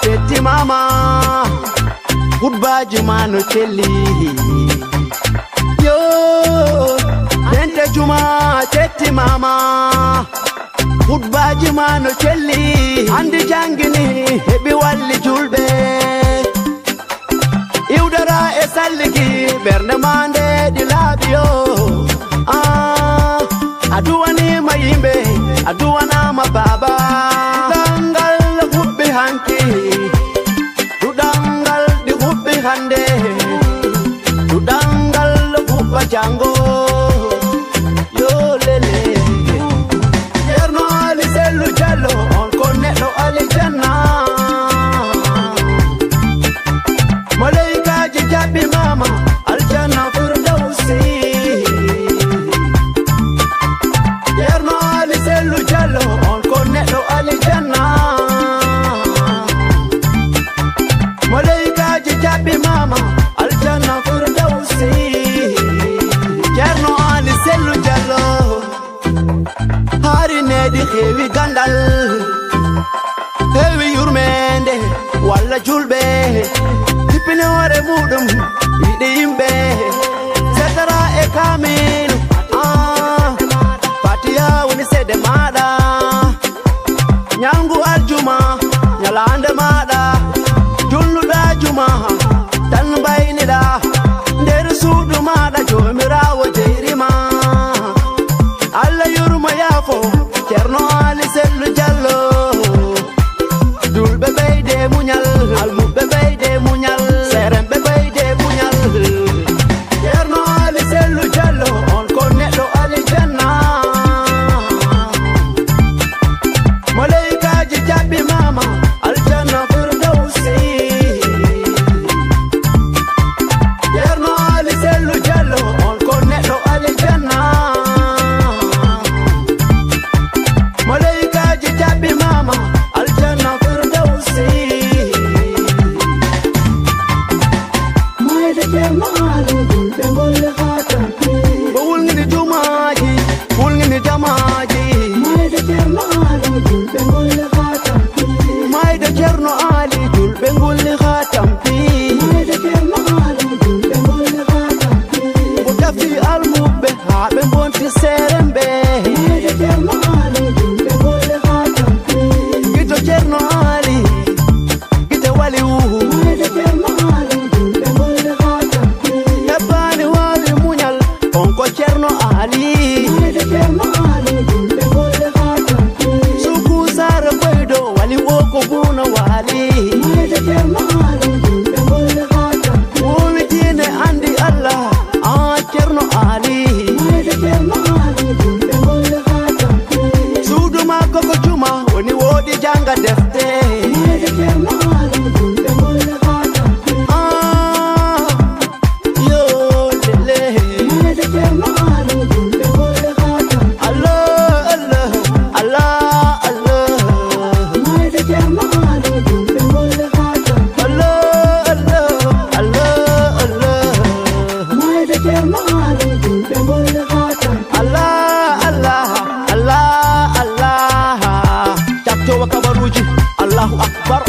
Tetti mama Goodbye Jumano Chelli Yo Dente Juma Tetti mama Goodbye Jumano Chelli Andi jangini Hebi walli julbe Iudara esalligi Berne mande di labio Aduani mayimbe Aduana mababa Dangal hubbi hanki Dudangal di hubbi hande Dudangal hubba jango Yo lele Yerno ali selu jallo On konneɗo ali janna Malaikaji jabbi mama Aljanna firdausi Yerno ali selu jallo On konneɗo ali janna Malaikaji jabbi mama Aljanna firdausi Yerno ali selu jallo Hari nedi hewi gandal Hewi yurmende Walla julbe Tippine hore mudum Yiɗi yimɓe Setara e kamilu Fatiya woni sede maɗa Nyangu aljuma Nyalande maɗa Julluɗa juma Tan bayniɗa Nder suudu maɗa Jomirawo jeyrima Allah yurma yaafo Ceerno Ali Sellu Jallo Julɓe ɓeyde muñal Almuɓe ɓeyde muñal Serenɓe ɓeyde muñal Ceerno Ali Sellu Jallo On ko neɗɗo alijanna Malaikaji jaɓɓi mama Aljanna firdausi Ceerno Ali Sellu Jallo On ko neɗɗo alijanna Malaikaji jaɓɓi mama Aljanna firdausi Bo wulngini jumaji Wulngini jamaji Mayde Ceerno Ali julɓe ngulli ha tampi Bo tafi almuɓe ha ɓe bonti seremɓe Gito Ceerno Ali Gite waliwu Hebbani wawi muñal On ko Ceerno Ali Suku sara ɓoydo wali wo ko buna wali Wowi diine andi Allah Ceerno Ali Suudu makko ko juma woni woodi janga defte Yo lele Allah Allah Allah Allah Allah Allah Allah Allah Cakto wa kabaruji Allahu Akbar